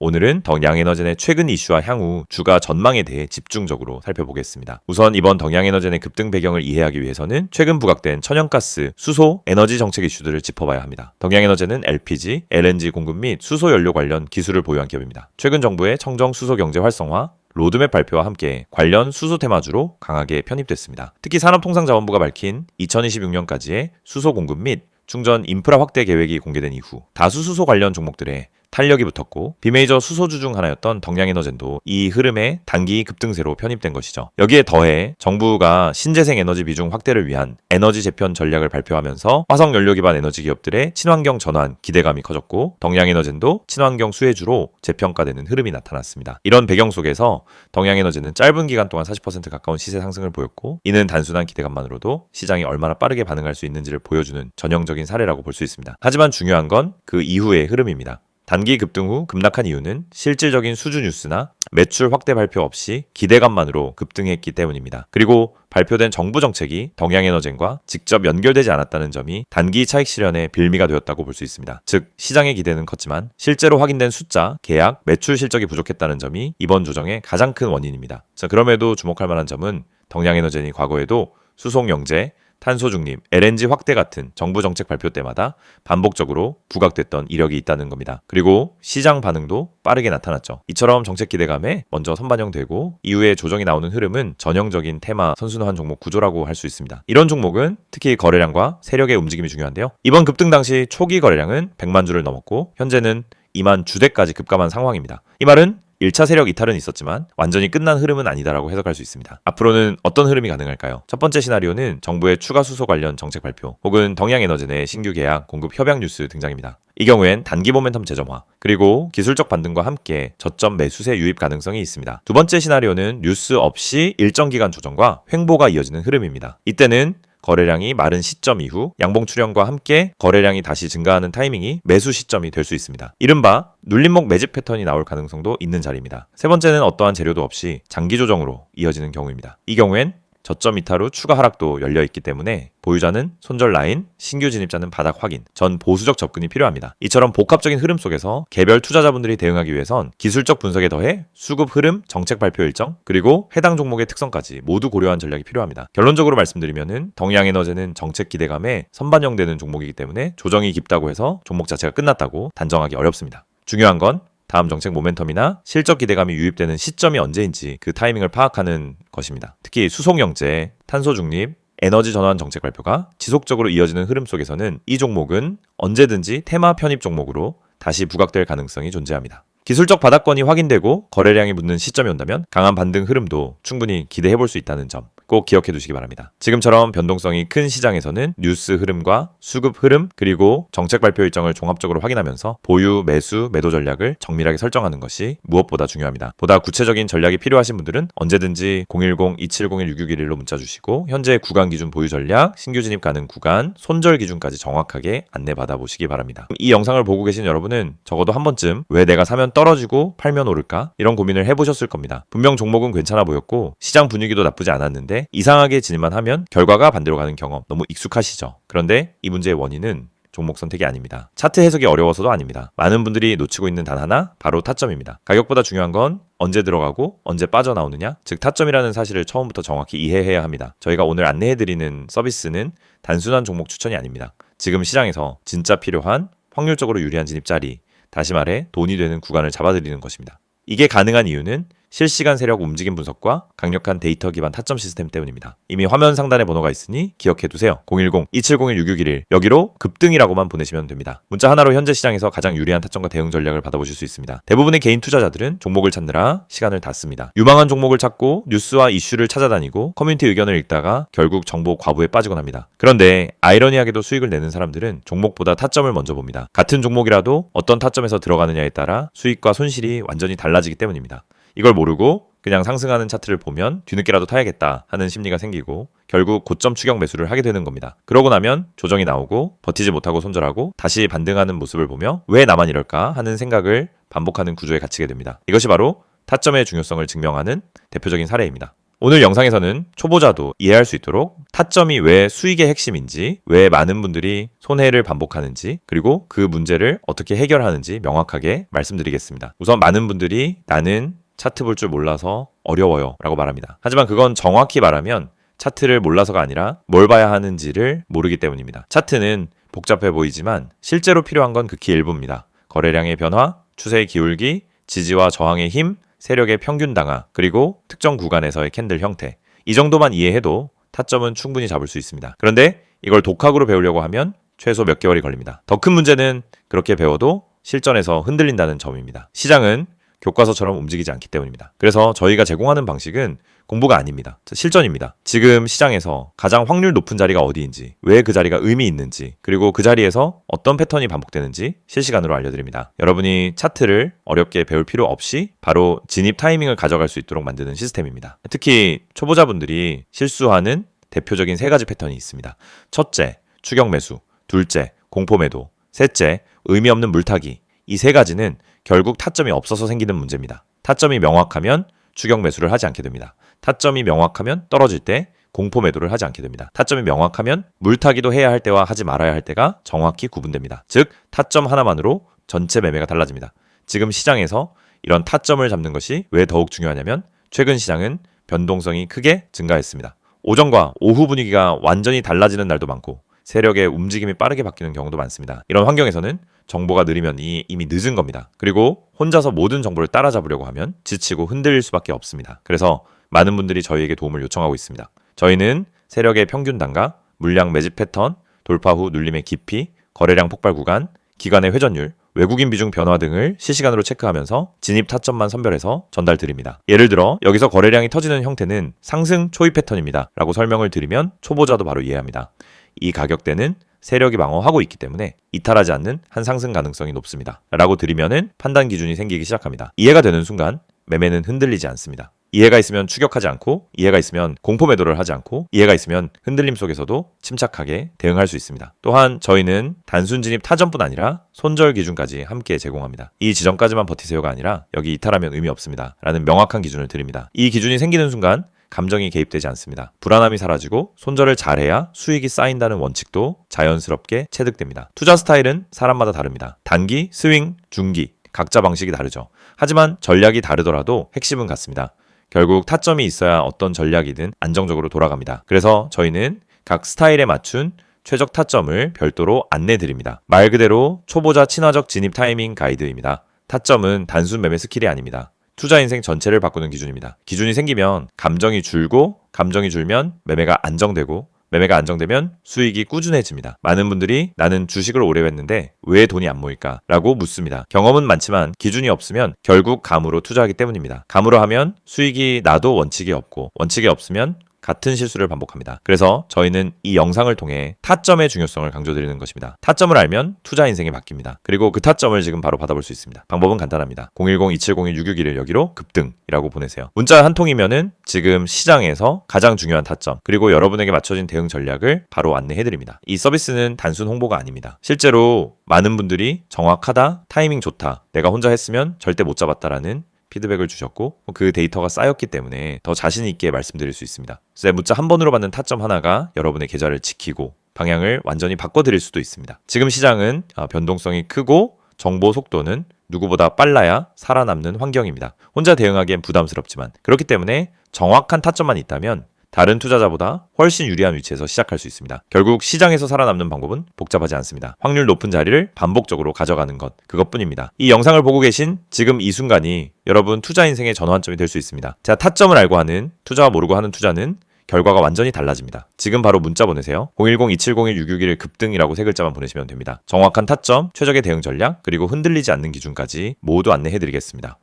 오늘은 덕양에너젠의 최근 이슈와 향후 주가 전망에 대해 집중적으로 살펴보겠습니다. 우선 이번 덕양에너젠의 급등 배경을 이해하기 위해서는 최근 부각된 천연가스, 수소, 에너지 정책 이슈들을 짚어봐야 합니다. 덕양에너젠은 LPG, LNG 공급 및 수소 연료 관련 기술을 보유한 기업입니다. 최근 정부의 청정 수소 경제 활성화, 로드맵 발표와 함께 관련 수소 테마주로 강하게 편입됐습니다. 특히 산업통상자원부가 밝힌 2026년까지의 수소 공급 및 충전 인프라 확대 계획이 공개된 이후 다수 수소 관련 종목들에 탄력이 붙었고 비메이저 수소주 중 하나였던 덕양에너젠도 이 흐름에 단기 급등세로 편입된 것이죠. 여기에 더해 정부가 신재생 에너지 비중 확대를 위한 에너지 재편 전략을 발표하면서 화석연료 기반 에너지 기업들의 친환경 전환 기대감이 커졌고 덕양에너젠도 친환경 수혜주로 재평가되는 흐름이 나타났습니다. 이런 배경 속에서 덕양에너젠은 짧은 기간 동안 40% 가까운 시세 상승을 보였고 이는 단순한 기대감만으로도 시장이 얼마나 빠르게 반응할 수 있는지를 보여주는 전형적인 사례라고 볼 수 있습니다. 하지만 중요한 건 그 이후의 흐름입니다. 단기 급등 후 급락한 이유는 실질적인 수주 뉴스나 매출 확대 발표 없이 기대감만으로 급등했기 때문입니다. 그리고 발표된 정부 정책이 덕양에너젠과 직접 연결되지 않았다는 점이 단기 차익 실현의 빌미가 되었다고 볼 수 있습니다. 즉 시장의 기대는 컸지만 실제로 확인된 숫자, 계약, 매출 실적이 부족했다는 점이 이번 조정의 가장 큰 원인입니다. 자, 그럼에도 주목할 만한 점은 덕양에너젠이 과거에도 수송영재, 탄소 중립, LNG 확대 같은 정부 정책 발표 때마다 반복적으로 부각됐던 이력이 있다는 겁니다. 그리고 시장 반응도 빠르게 나타났죠. 이처럼 정책 기대감에 먼저 선반영되고 이후에 조정이 나오는 흐름은 전형적인 테마 선순환 종목 구조라고 할 수 있습니다. 이런 종목은 특히 거래량과 세력의 움직임이 중요한데요. 이번 급등 당시 초기 거래량은 100만 주를 넘었고 현재는 2만 주대까지 급감한 상황입니다. 이 말은 1차 세력 이탈은 있었지만 완전히 끝난 흐름은 아니다라고 해석할 수 있습니다. 앞으로는 어떤 흐름이 가능할까요? 첫 번째 시나리오는 정부의 추가 수소 관련 정책 발표 혹은 덕양에너젠의 신규 계약, 공급 협약 뉴스 등장입니다. 이 경우엔 단기 모멘텀 재점화 그리고 기술적 반등과 함께 저점 매수세 유입 가능성이 있습니다. 두 번째 시나리오는 뉴스 없이 일정 기간 조정과 횡보가 이어지는 흐름입니다. 이때는 거래량이 마른 시점 이후 양봉 출현과 함께 거래량이 다시 증가하는 타이밍이 매수 시점이 될 수 있습니다. 이른바 눌림목 매집 패턴이 나올 가능성도 있는 자리입니다. 세 번째는 어떠한 재료도 없이 장기 조정으로 이어지는 경우입니다. 이 경우엔 저점 이탈 후 추가 하락도 열려있기 때문에 보유자는 손절 라인, 신규 진입자는 바닥 확인, 전 보수적 접근이 필요합니다. 이처럼 복합적인 흐름 속에서 개별 투자자분들이 대응하기 위해선 기술적 분석에 더해 수급 흐름, 정책 발표 일정, 그리고 해당 종목의 특성까지 모두 고려한 전략이 필요합니다. 결론적으로 말씀드리면은 덕양에너젠은 정책 기대감에 선반영되는 종목이기 때문에 조정이 깊다고 해서 종목 자체가 끝났다고 단정하기 어렵습니다. 중요한 건 다음 정책 모멘텀이나 실적 기대감이 유입되는 시점이 언제인지 그 타이밍을 파악하는 것입니다. 특히 수송영재, 탄소 중립, 에너지 전환 정책 발표가 지속적으로 이어지는 흐름 속에서는 이 종목은 언제든지 테마 편입 종목으로 다시 부각될 가능성이 존재합니다. 기술적 바닥권이 확인되고 거래량이 붙는 시점이 온다면 강한 반등 흐름도 충분히 기대해 볼 수 있다는 점 꼭 기억해 두시기 바랍니다. 지금처럼 변동성이 큰 시장에서는 뉴스 흐름과 수급 흐름 그리고 정책 발표 일정을 종합적으로 확인하면서 보유, 매수, 매도 전략을 정밀하게 설정하는 것이 무엇보다 중요합니다. 보다 구체적인 전략이 필요하신 분들은 언제든지 010-2701-6611로 문자 주시고 현재 구간 기준 보유 전략, 신규 진입 가능 구간, 손절 기준까지 정확하게 안내받아 보시기 바랍니다. 이 영상을 보고 계신 여러분은 적어도 한 번쯤 왜 내가 사면 떨어지고 팔면 오를까? 이런 고민을 해보셨을 겁니다. 분명 종목은 괜찮아 보였고 시장 분위기도 나쁘지 않았는데 이상하게 진입만 하면 결과가 반대로 가는 경험 너무 익숙하시죠? 그런데 이 문제의 원인은 종목 선택이 아닙니다. 차트 해석이 어려워서도 아닙니다. 많은 분들이 놓치고 있는 단 하나, 바로 타점입니다. 가격보다 중요한 건 언제 들어가고 언제 빠져나오느냐, 즉 타점이라는 사실을 처음부터 정확히 이해해야 합니다. 저희가 오늘 안내해드리는 서비스는 단순한 종목 추천이 아닙니다. 지금 시장에서 진짜 필요한 확률적으로 유리한 진입 자리, 다시 말해 돈이 되는 구간을 잡아드리는 것입니다. 이게 가능한 이유는 실시간 세력 움직임 분석과 강력한 데이터 기반 타점 시스템 때문입니다. 이미 화면 상단에 번호가 있으니 기억해두세요. 010-2701-6611 여기로 급등이라고만 보내시면 됩니다. 문자 하나로 현재 시장에서 가장 유리한 타점과 대응 전략을 받아보실 수 있습니다. 대부분의 개인 투자자들은 종목을 찾느라 시간을 다 씁니다. 유망한 종목을 찾고 뉴스와 이슈를 찾아다니고 커뮤니티 의견을 읽다가 결국 정보 과부에 빠지곤 합니다. 그런데 아이러니하게도 수익을 내는 사람들은 종목보다 타점을 먼저 봅니다. 같은 종목이라도 어떤 타점에서 들어가느냐에 따라 수익과 손실이 완전히 달라지기 때문입니다. 이걸 모르고 그냥 상승하는 차트를 보면 뒤늦게라도 타야겠다 하는 심리가 생기고 결국 고점 추격 매수를 하게 되는 겁니다. 그러고 나면 조정이 나오고 버티지 못하고 손절하고 다시 반등하는 모습을 보며 왜 나만 이럴까 하는 생각을 반복하는 구조에 갇히게 됩니다. 이것이 바로 타점의 중요성을 증명하는 대표적인 사례입니다. 오늘 영상에서는 초보자도 이해할 수 있도록 타점이 왜 수익의 핵심인지, 왜 많은 분들이 손해를 반복하는지, 그리고 그 문제를 어떻게 해결하는지 명확하게 말씀드리겠습니다. 우선 많은 분들이 나는 차트 볼 줄 몰라서 어려워요 라고 말합니다. 하지만 그건 정확히 말하면 차트를 몰라서가 아니라 뭘 봐야 하는지를 모르기 때문입니다. 차트는 복잡해 보이지만 실제로 필요한 건 극히 일부입니다. 거래량의 변화, 추세의 기울기, 지지와 저항의 힘, 세력의 평균 당하, 그리고 특정 구간에서의 캔들 형태. 이 정도만 이해해도 타점은 충분히 잡을 수 있습니다. 그런데 이걸 독학으로 배우려고 하면 최소 몇 개월이 걸립니다. 더 큰 문제는 그렇게 배워도 실전에서 흔들린다는 점입니다. 시장은 교과서처럼 움직이지 않기 때문입니다. 그래서 저희가 제공하는 방식은 공부가 아닙니다. 실전입니다. 지금 시장에서 가장 확률 높은 자리가 어디인지, 왜 그 자리가 의미 있는지, 그리고 그 자리에서 어떤 패턴이 반복되는지 실시간으로 알려드립니다. 여러분이 차트를 어렵게 배울 필요 없이 바로 진입 타이밍을 가져갈 수 있도록 만드는 시스템입니다. 특히 초보자분들이 실수하는 대표적인 3가지 패턴이 있습니다. 첫째, 추격 매수. 둘째, 공포 매도. 셋째, 의미 없는 물타기. 이 3가지는 결국 타점이 없어서 생기는 문제입니다. 타점이 명확하면 추격 매수를 하지 않게 됩니다. 타점이 명확하면 떨어질 때 공포 매도를 하지 않게 됩니다. 타점이 명확하면 물타기도 해야 할 때와 하지 말아야 할 때가 정확히 구분됩니다. 즉, 타점 하나만으로 전체 매매가 달라집니다. 지금 시장에서 이런 타점을 잡는 것이 왜 더욱 중요하냐면 최근 시장은 변동성이 크게 증가했습니다. 오전과 오후 분위기가 완전히 달라지는 날도 많고 세력의 움직임이 빠르게 바뀌는 경우도 많습니다. 이런 환경에서는 정보가 느리면 이미 늦은 겁니다. 그리고 혼자서 모든 정보를 따라잡으려고 하면 지치고 흔들릴 수밖에 없습니다. 그래서 많은 분들이 저희에게 도움을 요청하고 있습니다. 저희는 세력의 평균 단가, 물량 매집 패턴, 돌파 후 눌림의 깊이, 거래량 폭발 구간, 기간의 회전율, 외국인 비중 변화 등을 실시간으로 체크하면서 진입 타점만 선별해서 전달드립니다. 예를 들어 여기서 거래량이 터지는 형태는 상승 초입 패턴입니다 라고 설명을 드리면 초보자도 바로 이해합니다. 이 가격대는 세력이 방어하고 있기 때문에 이탈하지 않는 한 상승 가능성이 높습니다 라고 드리면은 판단 기준이 생기기 시작합니다. 이해가 되는 순간 매매는 흔들리지 않습니다. 이해가 있으면 추격하지 않고, 이해가 있으면 공포 매도를 하지 않고, 이해가 있으면 흔들림 속에서도 침착하게 대응할 수 있습니다. 또한 저희는 단순 진입 타점뿐 아니라 손절 기준까지 함께 제공합니다. 이 지점까지만 버티세요가 아니라 여기 이탈하면 의미 없습니다 라는 명확한 기준을 드립니다. 이 기준이 생기는 순간 감정이 개입되지 않습니다. 불안함이 사라지고 손절을 잘해야 수익이 쌓인다는 원칙도 자연스럽게 체득됩니다. 투자 스타일은 사람마다 다릅니다. 단기, 스윙, 중기 각자 방식이 다르죠. 하지만 전략이 다르더라도 핵심은 같습니다. 결국 타점이 있어야 어떤 전략이든 안정적으로 돌아갑니다. 그래서 저희는 각 스타일에 맞춘 최적 타점을 별도로 안내드립니다. 말 그대로 초보자 친화적 진입 타이밍 가이드입니다. 타점은 단순 매매 스킬이 아닙니다. 투자 인생 전체를 바꾸는 기준입니다. 기준이 생기면 감정이 줄고, 감정이 줄면 매매가 안정되고, 매매가 안정되면 수익이 꾸준해집니다. 많은 분들이 나는 주식을 오래 했는데 왜 돈이 안 모일까? 라고 묻습니다. 경험은 많지만 기준이 없으면 결국 감으로 투자하기 때문입니다. 감으로 하면 수익이 나도 원칙이 없고, 원칙이 없으면 같은 실수를 반복합니다. 그래서 저희는 이 영상을 통해 타점의 중요성을 강조드리는 것입니다. 타점을 알면 투자 인생이 바뀝니다. 그리고 그 타점을 지금 바로 받아볼 수 있습니다. 방법은 간단합니다. 010-2701-6661 여기로 급등이라고 보내세요. 문자 한 통이면은 지금 시장에서 가장 중요한 타점, 그리고 여러분에게 맞춰진 대응 전략을 바로 안내해드립니다. 이 서비스는 단순 홍보가 아닙니다. 실제로 많은 분들이 정확하다, 타이밍 좋다, 내가 혼자 했으면 절대 못 잡았다라는 피드백을 주셨고 그 데이터가 쌓였기 때문에 더 자신 있게 말씀드릴 수 있습니다. 그래서 문자 한 번으로 받는 타점 하나가 여러분의 계좌를 지키고 방향을 완전히 바꿔드릴 수도 있습니다. 지금 시장은 변동성이 크고 정보 속도는 누구보다 빨라야 살아남는 환경입니다. 혼자 대응하기엔 부담스럽지만 그렇기 때문에 정확한 타점만 있다면 다른 투자자보다 훨씬 유리한 위치에서 시작할 수 있습니다. 결국 시장에서 살아남는 방법은 복잡하지 않습니다. 확률 높은 자리를 반복적으로 가져가는 것, 그것뿐입니다. 이 영상을 보고 계신 지금 이 순간이 여러분 투자 인생의 전환점이 될 수 있습니다. 자, 타점을 알고 하는, 투자와 모르고 하는 투자는 결과가 완전히 달라집니다. 지금 바로 문자 보내세요. 010-2701-661 급등이라고 세 글자만 보내시면 됩니다. 정확한 타점, 최적의 대응 전략, 그리고 흔들리지 않는 기준까지 모두 안내해드리겠습니다.